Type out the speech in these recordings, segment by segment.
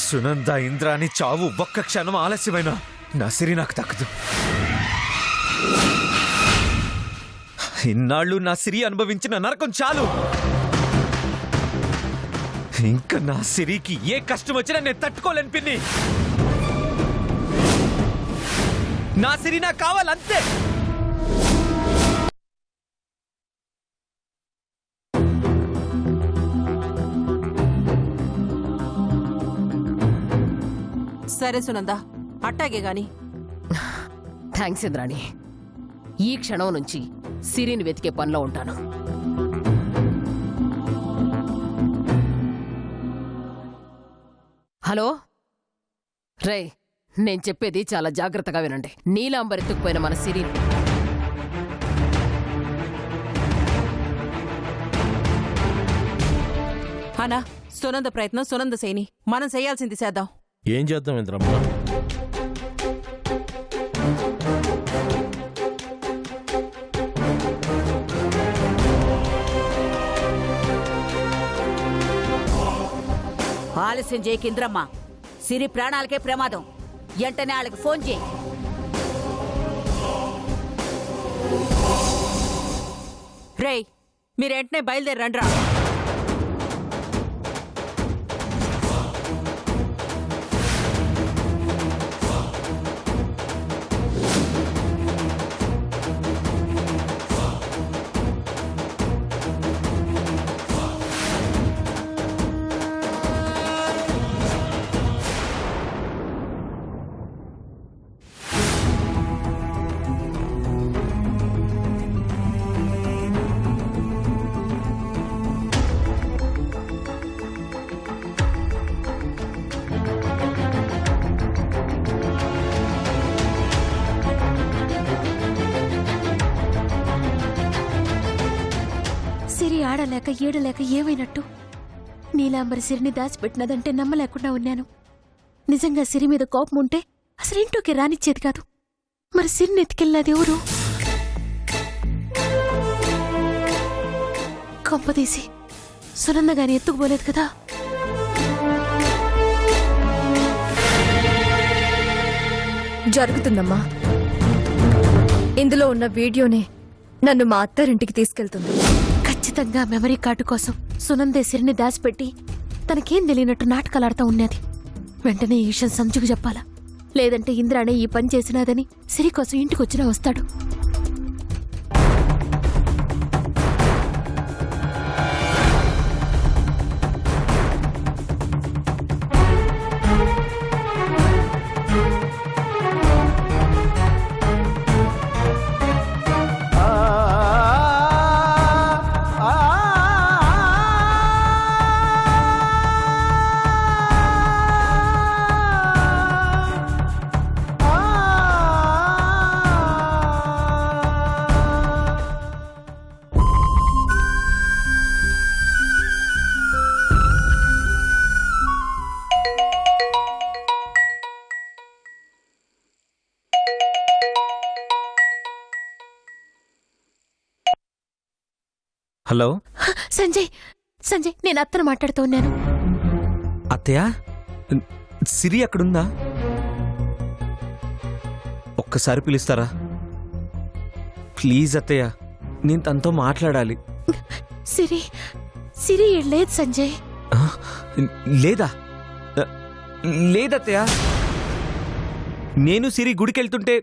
సునంద ఇంద్రాని చావు ఒక్క క్షణం ఆలస్యమైన నా సిరి నాకు దక్కదు. ఇన్నాళ్ళు నా సిరి అనుభవించిన నరకం చాలు. ఇంకా నా సిరికి ఏ కష్టం వచ్చినా నేను తట్టుకోలేను పిన్ని. నా సిరి నాకు కావాలంతే. సరే సునంద, అట్టాగే గాని. థ్యాంక్స్ ఇంద్రాణి. ఈ క్షణం నుంచి సిరిని వెతికే పనిలో ఉంటాను. హలో రే, నేను చెప్పేది చాలా జాగ్రత్తగా వినండి. నీలాంబరెత్తుకుపోయిన మన సిరిని అనా, సునంద ప్రయత్నం సునంద సేని. మనం చేయాల్సింది చేద్దాం. ఏం చేద్దాం ఇంద్రమ్మ? ఆలస్యం చేయకి ఇంద్రమ్మ. సిరి ప్రాణాలకే ప్రమాదం. వెంటనే వాళ్ళకి ఫోన్ చేయి. రేయ్, మీరు వెంటనే బయలుదేరి రండ్రా. సిరి ఆడలేక ఏడలేక ఏమైనట్టు? నీలాంబరి సిరిని దాచిపెట్టినదంటే నమ్మలేకుండా ఉన్నాను. నిజంగా సిరి మీద కోపం ఉంటే అసలు ఇంట్లోకి రానిచ్చేది కాదు. మరి సిరిని ఎత్తుకెళ్ళినది ఎవరు? కొంపదీసి సునందగాని ఎత్తుకుపోలేదు కదా? జరుగుతుందమ్మా. ఇందులో ఉన్న వీడియోనే నన్ను మా అత్తారింటికి తీసుకెళ్తుంది. ఖచ్చితంగా మెమరీ కార్డు కోసం సునందే సిరిని దాచిపెట్టి తనకేం తెలియనట్టు నాటకాలాడుతూ ఉన్నది. వెంటనే ఈ విషయం సంజుకు చెప్పాలా? లేదంటే ఇంద్రానే ఈ పని చేసినాదని సిరి కోసం ఇంటికొచ్చినా వస్తాడు. హలో సంజయ్, సంజయ్, నేను అత్తను మాట్లాడుతూ ఉన్నాను. అత్తయ్య, సిరి అక్కడుందా? ఒక్కసారి పిలుస్తారా ప్లీజ్? అత్తయ్య, నేను తనతో మాట్లాడాలి. సిరి సిరి లేదు సంజయ్. లేదా? లేదత్తయ్య, నేను సిరి గుడికెళ్తుంటే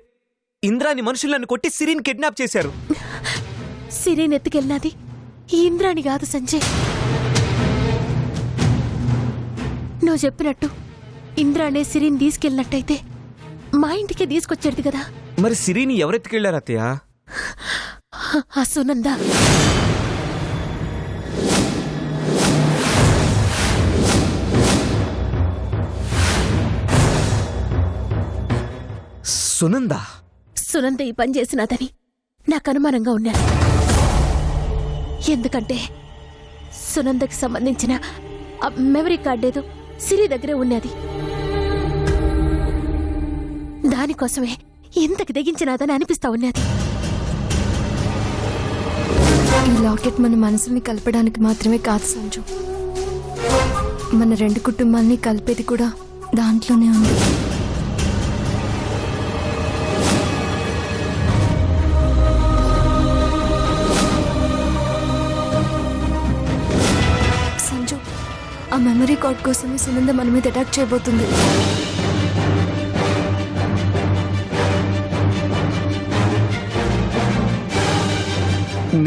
ఇంద్రాని మనుషులను కొట్టి సిరిని కిడ్నాప్ చేశారు. సిరిని ఎత్తుకెళ్ళినది ఈ ఇంద్రాణి కాదు సంజయ్. నువ్వు చెప్పినట్టు ఇంద్రానే సిరిని తీసుకెళ్ళినట్టయితే మా ఇంటికే తీసుకొచ్చేది కదా. మరి సిరిని ఎవరెత్తుకెళ్లారు అత్తయ్య? ఆ సునంద. సునంద? సునంద ఈ పని చేసినదని నాకు అనుమానంగా ఉన్నాను. ఎందుకంటే సునందకి సంబంధించిన ఆ మెమరీ కార్డ్ ఏదో సిరి దగ్గరే ఉన్నది. దానికోసమే ఇంతకు తెగించినాదని అనిపిస్తా ఉన్నది. ఈ లాకెట్ మన మనసుల్ని కలపడానికి మాత్రమే కాదు సంజు, మన రెండు కుటుంబాల్ని కలిపేది కూడా దాంట్లోనే ఉంది. సంజు, ఆ మెమరీ కార్డ్ కోసమే సునంద మన మీద అటాక్ చేయబోతుంది.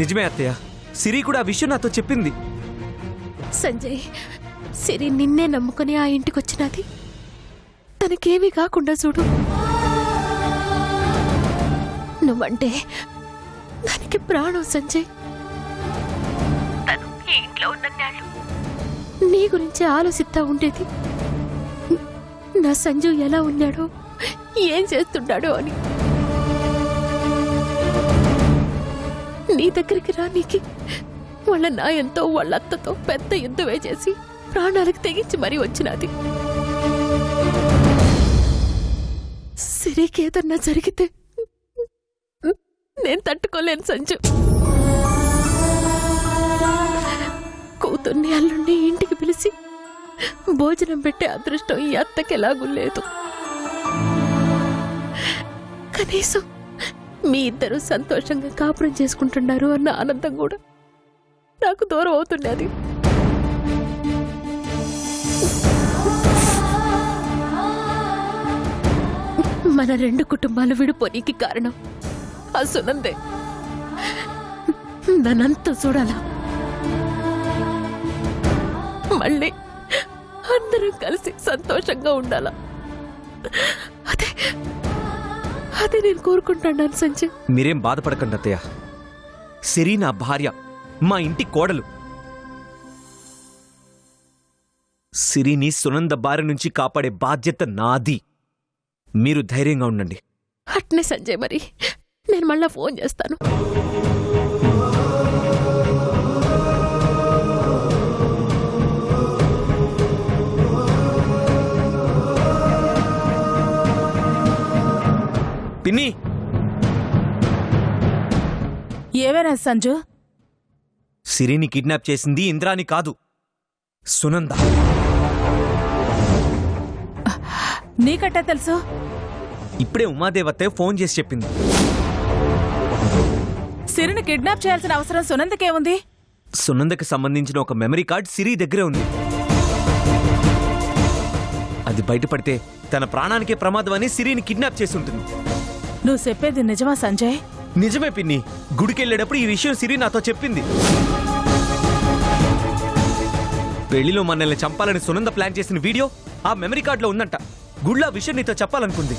నిజమే అత్తయ్య, సిరి కూడా ఆ విషయం నాతో చెప్పింది. సంజయ్, సిరి నిన్నే నమ్ముకుని ఆ ఇంటికొచ్చినది. తనకేమీ కాకుండా చూడు. నువ్వంటే దానికి ప్రాణం సంజయ్. తను ఈ ఇంట్లో ఉన్నన్నాళ్ళు నీ గురించి ఆలోచిస్తా ఉండేది. నా సంజు ఎలా ఉన్నాడో, ఏం చేస్తున్నాడో అని. నీ దగ్గరికి రానీకి వాళ్ళ నాయంతో వాళ్ళ అత్తతో పెద్ద యుద్ధమే చేసి ప్రాణాలకు తెగించి మరీ వచ్చినది. సిరికి ఏదన్నా జరిగితే నేను తట్టుకోలేను సంజు. కూతుర్ని అల్లుణ్ణి ఇంటికి పిలిచి భోజనం పెట్టే అదృష్టం ఈ అత్తకి ఎలాగూ లేదు. కనీసం మీ ఇద్దరు సంతోషంగా కాపురం చేసుకుంటున్నారు అన్న ఆనందం కూడా నాకు దూరం అవుతున్నది. మన రెండు కుటుంబాలు విడిపోనీకి కారణం ఆ సునందే. నన్నంతా చూడాలా, మళ్ళీ అందరం కలిసి సంతోషంగా ఉండాలా. అదే అదే నేను కోరుకుంటున్నాను సంజయ్. మీరేం బాధపడకండి అత్తయ్య. సిరి నా భార్య, మా ఇంటి కోడలు. సిరిని సునంద బారి నుంచి కాపాడే బాధ్యత నాది. మీరు ధైర్యంగా ఉండండి. అట్నే సంజయ్, మరి నేను మళ్ళా ఫోన్ చేస్తాను. పిన్ని, ఏవేనా సంజు? సిరిని కిడ్నాప్ చేసింది ఇంద్రాని కాదు, సునంద. నీకట్టా తెలుసు? ఇప్పుడే ఉమాదేవతే ఫోన్ చేసి చెప్పింది. సిరిని కిడ్నాప్ చేయాల్సిన అవసరం సునందకేముంది? సునందకి సంబంధించిన ఒక మెమరీ కార్డ్ సిరి దగ్గరే ఉంది. అది బయటపడితే తన ప్రాణానికే ప్రమాదం అని సిరిని కిడ్నాప్ చేసి ఉంటుంది. నువ్వు చెప్పేది నిజమా సంజయ్? నిజమే పిన్ని. గుడికెళ్ళేటప్పుడు ఈ విషయం సిరి నాతో చెప్పింది. పెళ్లిలో మనల్ని చంపాలని సునంద ప్లాన్ చేసిన వీడియో ఆ మెమరీ కార్డులో ఉందంట. గుళ్ళ విషయం నీతో చెప్పాలనుకుంది.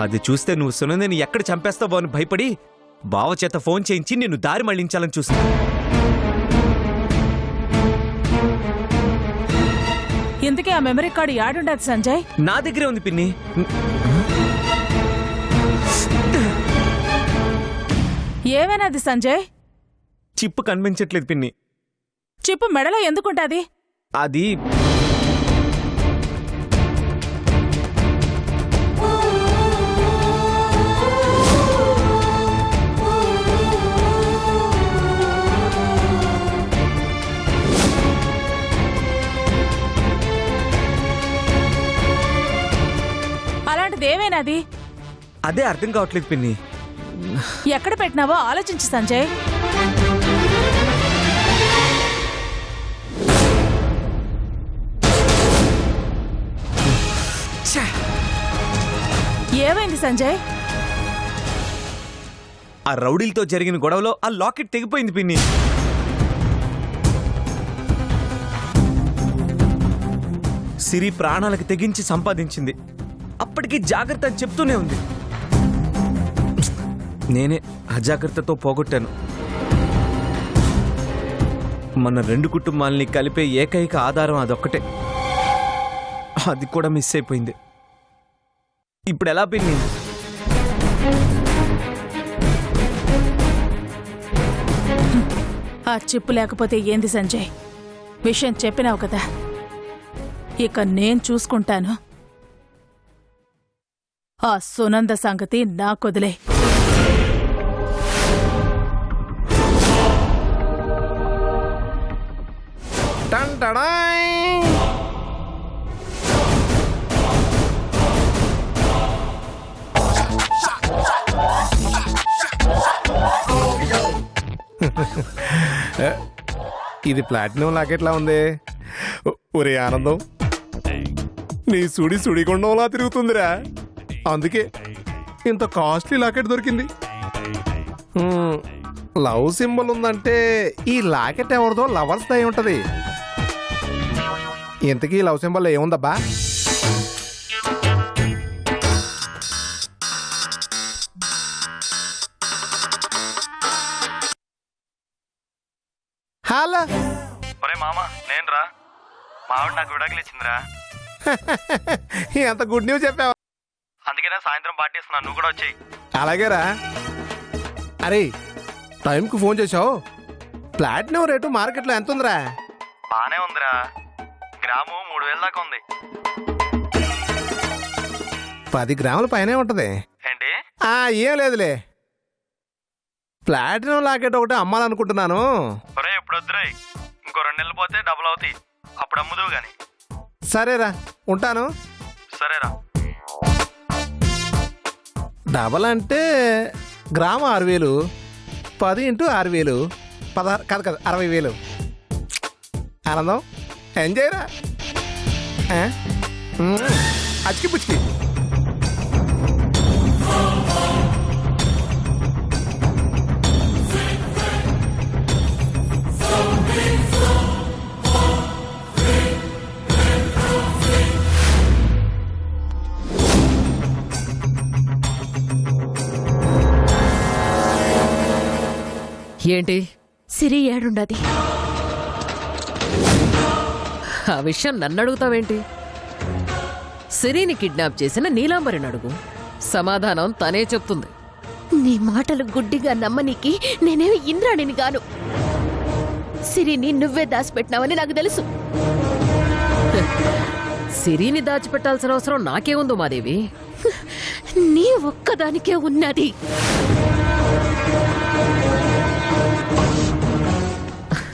అది చూస్తే నువ్వు సునందని ఎక్కడ చంపేస్తావో అని భయపడి బావ చేత ఫోన్ చేయించి నిన్ను దారి మళ్లించాలని చూసింది. ఇంతకీ ఆ మెమరీ కార్డు యాడుండదు సంజయ్? నా దగ్గరే ఉంది పిన్ని. ఏమైనాది సంజయ్? చిప్పు కనిపించట్లేదు పిన్ని. చిప్పు మెడలో ఎందుకుంటాది? అది అలాంటిది ఏమైనాది? అదే అర్థం కావట్లేదు పిన్ని. ఎక్కడ పెట్టినావో ఆలోచించు సంజయ్. ఏమైంది సంజయ్? ఆ రౌడీలతో జరిగిన గొడవలో ఆ లాకెట్ తెగిపోయింది పిన్ని. సిరి ప్రాణాలకు తెగించి సంపాదించింది. అప్పటికి జాగ్రత్త అని చెప్తూనే ఉంది. నేనే అజాగ్రత్తతో పోగొట్టాను. మన రెండు కుటుంబాలని కలిపే ఏకైక ఆధారం అదొక్కటే. అది కూడా మిస్ అయిపోయింది. ఇప్పుడు ఎలా పిన్ని? ఆ చిప్పు లేకపోతే ఏంది సంజయ్? విషయం చెప్పినావు కదా, ఇక నేను చూసుకుంటాను. ఆ సునంద సంగతి నాకొదిలే. టన్ టడాయ్. ఇది ప్లాటినం లాకెట్లా ఉంది. ఒరే ఆనందం, నీ సుడి సుడిగుండంలా తిరుగుతుందిరా. అందుకే ఇంత కాస్ట్లీ లాకెట్ దొరికింది. లవ్ సింబల్ ఉందంటే ఈ లాకెట్ ఎవరిదో లవర్స్ దై ఉంటది. ఇంతకీ లవ్ సింబల్ ఏముందబ్బా? హలో ఒరే మామ, నేనురా. మావిడ నాకు విడాకులు ఇచ్చిందిరా. ఎంత గుడ్ న్యూస్ చెప్పావా? అందుకేనా సాయంత్రం పార్టీ ఇస్తున్నా, నువ్వు కూడా వచ్చేయి. అలాగేరా. అరే టైంకి ఫోన్ చేసావు. ప్లాటినం రేటు మార్కెట్లో ఎంత ఉందిరా? బానే ఉందిరా, గ్రాము 3000 దాకా ఉంది. 10 గ్రాముల పైనే ఉంటది. ఏంటి? ఏం లేదులే. ప్లాటినం లాకెట్ ఒకటి అమ్మాలనుకుంటున్నాను. ఒరే ఇప్పుడు వద్దురాయి, ఇంకో 2 నెలలు పోతే డబుల్ అవుతాయి, అప్పుడు అమ్ముదువు గాని. సరేరా, ఉంటాను. సరేరా. డబల్ అంటే గ్రాము 6000, 10 × 6000, 16 కాదు 60,000. ఆనందం, ఎంజాయ్ రా. అచ్చికి పుచ్చికి. ఏంటి? సిరి ఏడుండది? ఆ విషయం నన్ను అడుగుతావేంటి? సిరిని కిడ్నాప్ చేసిన నీలాంబరిని అడుగు, సమాధానం తనే చెప్తుంది. నీ మాటలు గుడ్డిగా నమ్మనీకి నేనేమి ఇంద్రాణిని గాను. సిరిని నువ్వే దాచిపెట్టినావని నాకు తెలుసు. సిరిని దాచిపెట్టాల్సిన అవసరం నాకేముందో మాదేవి? నీ ఒక్కదానికే ఉన్నది.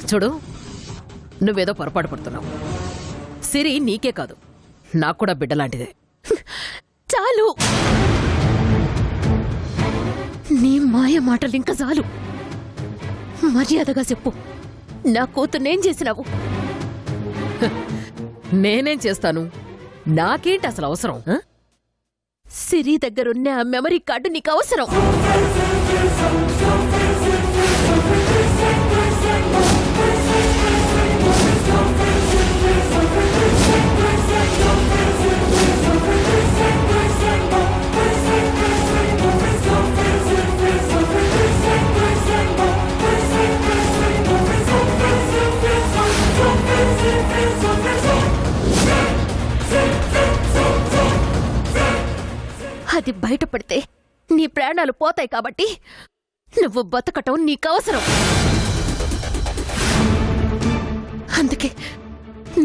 చూడు, నువ్వేదో పొరపాటు పడుతున్నావు. సిరి నీకే కాదు, నాకు కూడా బిడ్డలాంటిదే. చాలు, నీ మాయ మాటలు ఇంకా చాలు. మర్యాదగా చెప్పు, నా కూతుర్నేం చేసినావు? నేనేం చేస్తాను? నాకేంటి అసలు అవసరం? సిరి దగ్గరున్న ఆ మెమరీ కార్డు నీకు అవసరం. అది బయటపడితే నీ ప్రాణాలు పోతాయి కాబట్టి నువ్వు బతకటం నీకవసరం. అందుకే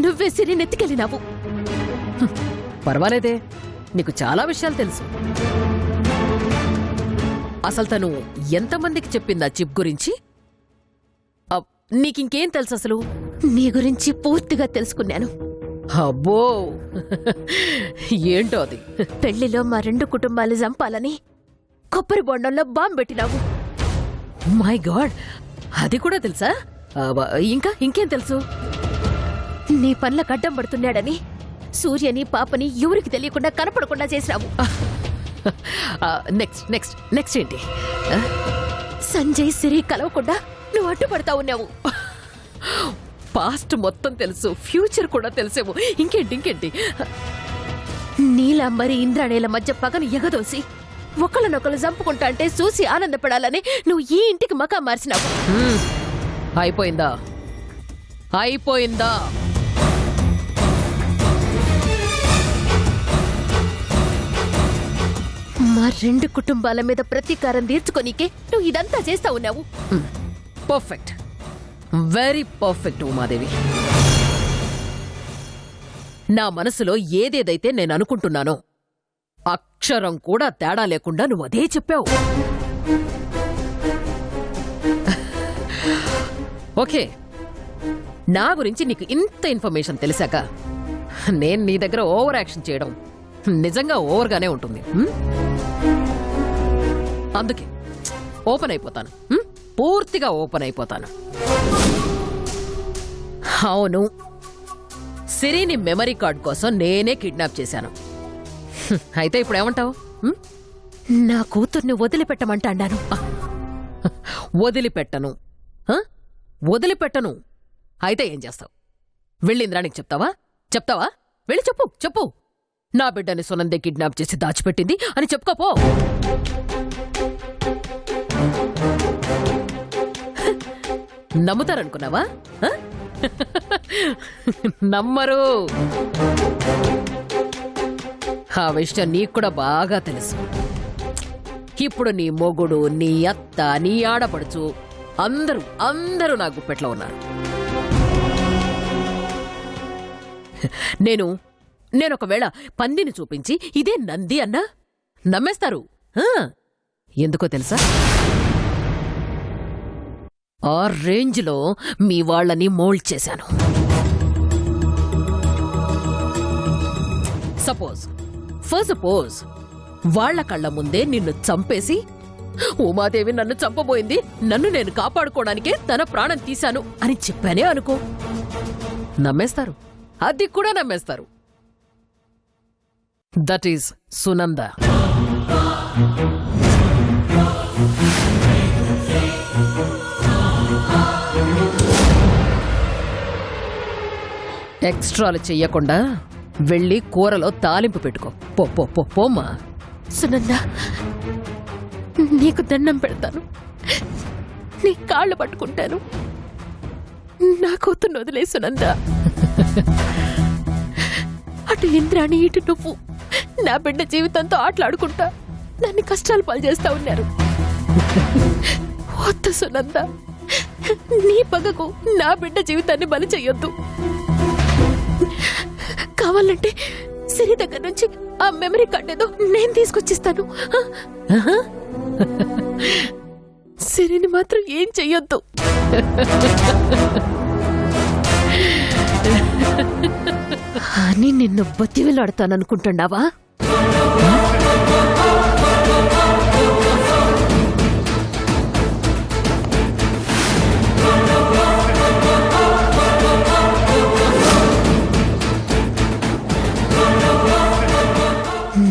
నువ్వే సిరిని ఎత్తుకెళ్ళినావు. పర్వాలేదే, నీకు చాలా విషయాలు తెలుసు. అసలు తను ఎంతమందికి చెప్పిందా చిప్ గురించి? నీకింకేం తెలుసు అసలు? నీ గురించి పూర్తిగా తెలుసుకున్నాను. అబ్బో, ఏంటో అది? పెళ్లిలో మా 2 కుటుంబాలు చంపాలని కొబ్బరి బొండంలో బాంబు పెట్టినావు. మై గాడ్, అది కూడా తెలుసా? ఇంకేం తెలుసు? నీ పనులకు అడ్డం పడుతున్నాడని సూర్యని పాపని ఎవరికి తెలియకుండా కనపడకుండా చేసినావు. నెక్స్ట్ ఏంటి? సంజయ్ సిరి కలవకుండా నువ్వు అడ్డుపడతా ఉన్నావు. పాస్ట్ మొత్తం తెలుసు, ఫ్యూచర్ కూడా తెలిసేమో. ఇంకేంటి? నీలాంబరి ఇంద్రాణేల మధ్య పగను ఎగదోసి ఒకళ్ళనొకళ్ళు చంపుకుంటా అంటే చూసి ఆనందపడాలని నువ్వు ఈ ఇంటికి మకా మార్చినావు. అయిపోయిందా? మా 2 కుటుంబాల మీద ప్రతీకారం తీర్చుకోనీకే నువ్వు ఇదంతా చేస్తా ఉన్నావు. Perfect, very perfect Umadevi. నా మనసులో ఏదేదైతే నేను అనుకుంటున్నానో అక్షరం కూడా తేడా లేకుండా నువ్వు అదే చెప్పావు. ఓకే, నా గురించి నీకు ఇంత ఇన్ఫర్మేషన్ తెలిసాక నేను నీ దగ్గర ఓవర్ యాక్షన్ చేయడం నిజంగా ఓవర్గానే ఉంటుంది. అందుకే ఓపెన్ అయిపోతాను, పూర్తిగా ఓపెన్ అయిపోతాను. అవును, సిరిని మెమరీ కార్డ్ కోసం నేనే కిడ్నాప్ చేశాను. అయితే ఇప్పుడు ఏమంటావు? నా కూతుర్ని వదిలిపెట్టమంటాను. వదిలిపెట్టను. వదిలిపెట్టను. అయితే ఏం చేస్తావు? వెళ్ళి ఇంద్రానికి చెప్తావా? చెప్తావా? వెళ్ళి చెప్పు, చెప్పు. నా బిడ్డని సునందే కిడ్నాప్ చేసి దాచిపెట్టింది అని చెప్పుకోపో. నమ్ముతారనుకున్నావా? నమ్మరు. ఆ విషయం నీకు కూడా బాగా తెలుసు. ఇప్పుడు నీ మొగుడు, నీ అత్త, నీ ఆడపడుచు అందరూ నా గుప్పెట్లో ఉన్నారు. నేను ఒకవేళ పందిని చూపించి ఇదే నంది అన్నా నమ్మేస్తారు. ఎందుకో తెలుసా? ఆ రేంజ్లో మీ వాళ్ళని మోల్డ్ చేశాను. సపోజ్ వాళ్ల కళ్ళ ముందే నిన్ను చంపేసి ఉమాదేవి నన్ను చంపబోయింది, నన్ను నేను కాపాడుకోవడానికే తన ప్రాణం తీశాను అని చెప్పానే అనుకో, నమ్మేస్తారు. అది కూడా నమ్మేస్తారు. That is Sunanda. ఎక్స్ట్రాలు చెయ్యకుండా వెళ్ళి కూరలో తాలింపు పెట్టుకో. పోమ్మా. సునంద, నీకు దండం పెడతాను, నీ కాళ్ళు పట్టుకుంటాను. నా కూతుర్ని వదిలే సునంద. అటు ఇంద్రాణి, ఇటు నువ్వు నా బిడ్డ జీవితంతో ఆటలాడుకుంటా నన్ను కష్టాలు పాలు చేస్తా ఉన్నారు. వద్దు సునంద, నీ పగకు నా బిడ్డ జీవితాన్ని బలి చెయ్యొద్దు. కావాలంటే సిరి దగ్గర నుంచి ఆ మెమరీ కార్డ్ ఏదో నేను తీసుకొచ్చిస్తాను. సిరిని మాత్రం ఏం చెయ్యొద్దు. అని నిన్ను బతివిలాడతాననుకుంటున్నావా?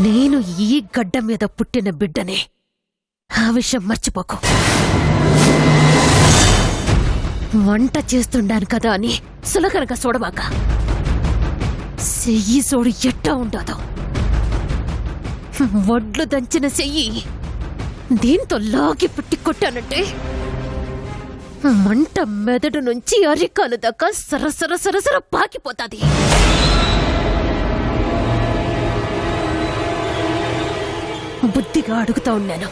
నేను ఈ గడ్డ మీద పుట్టిన బిడ్డనే. ఆ విషయం మర్చిపోకు. వంట చేస్తుండాను కదా అని సులకనగా చూడబాక. చెయ్యి చూడు ఎట్టా ఉండదో. వడ్లు దంచిన చెయ్యి దీంతో లాగి పుట్టి కొట్టానంటే మంట మెదడు నుంచి అరికాలు దాకా సరసర సరసర పాకిపోతాది. బుద్ధిగా అడుగుతా ఉన్నాను,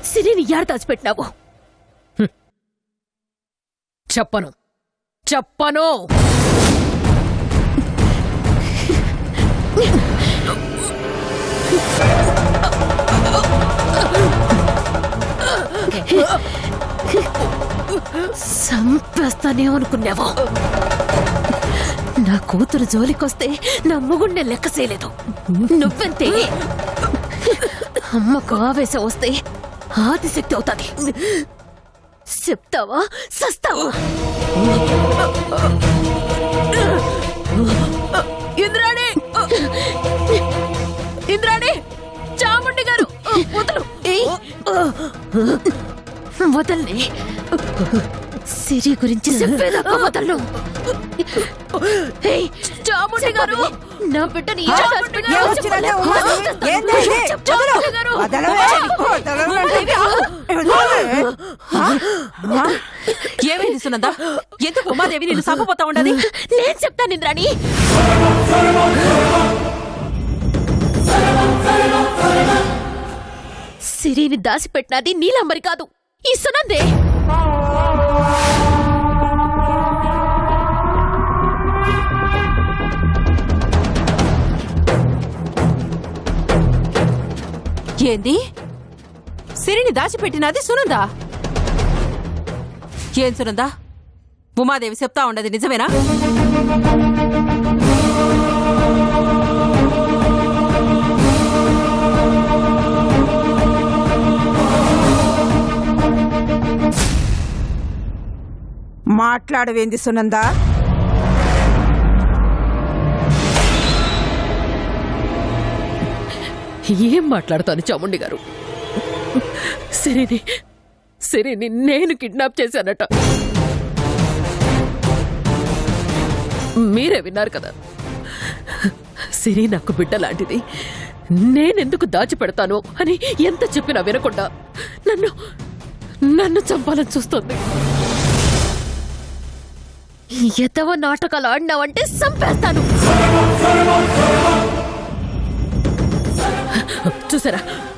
సిరిని యాడ దాచిపెట్టినావు? చెప్పను. సంపేస్తానేమనుకున్నావా? నా కూతురు జోలికొస్తే నా మొగుణ్ణే లెక్క చేయలేదు. నువ్వెంతే. అమ్మకు ఆవేశం వస్తే ఆదిశక్తి అవుతాది. చెప్తావా సస్తావా? ఇంద్రాణి, చాముండి గారు వదల్ని. సిరి గురించి చెప్పేదాకా వదలను. చాముండి గారు, నా బిడ్డని ఏమైంది సునంద? ఎందుకు ఉమాదేవి నిన్ను సంపపోతా ఉండదు? నేను చెప్తాను ఇంద్రాణి. సిరిని దాచిపెట్టినది నీలాంబరి కాదు, ఈ సునందే. ఏంది? సిరిని దాచిపెట్టినది సునందా? ఏం సునందా, ఉమాదేవి చెప్తా ఉండదు నిజమేనా? మాట్లాడవేంది సునందా? ఏం మాట్లాడతాను చాముండి గారు? సిరిని నేను కిడ్నాప్ చేశానట. మీరే విన్నారు కదా. సిరి నాకు బిడ్డ లాంటిది, నేనెందుకు దాచిపెడతాను అని ఎంత చెప్పినా వినకుండా నన్ను చంపాలని చూస్తుంది. ఎతవ నాటకాలు ఆడినావంటే చంపేస్తాను.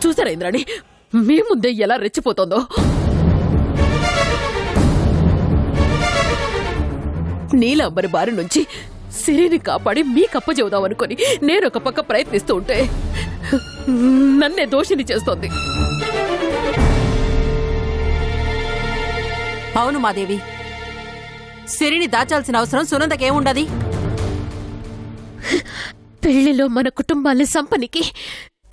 చూసారా ఇంద్రాణి మీ ముందే ఎలా రెచ్చిపోతుందో? నీలాంబరి బారి నుంచి సిరిని కాపాడి మీ కప్పచెబుదామనుకొని నేనొక పక్క ప్రయత్నిస్తూ ఉంటే నన్నే దోషిని చేస్తోంది. అవును మాదేవి, సిరిని దాచాల్సిన అవసరం సునందకేముండది? పెళ్లిలో మన కుటుంబాన్ని సంపనికి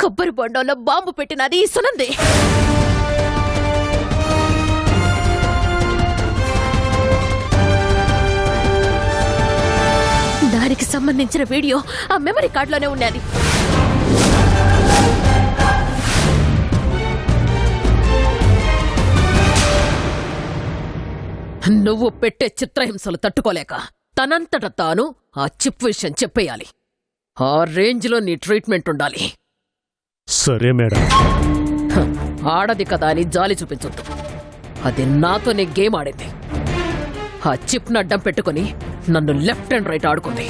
కొబ్బరి బొండంలో బాంబు పెట్టినది ఈ సునందే. దానికి సంబంధించిన వీడియో ఆ మెమరీ కార్డులోనే ఉన్నది. నువ్వు పెట్టే చిత్రహింసలు తట్టుకోలేక తనంతట తాను ఆ చిప్ విషయం చెప్పేయాలి. ఆ రేంజ్లో నీ ట్రీట్మెంట్ ఉండాలి. సరే మేడం. ఆడది కదా అని జాలి చూపించొద్దు. అది నాతోనే గేమ్ ఆడింది. ఆ చిప్ నడ్డం పెట్టుకుని నన్ను లెఫ్ట్ అండ్ రైట్ ఆడుకుంది.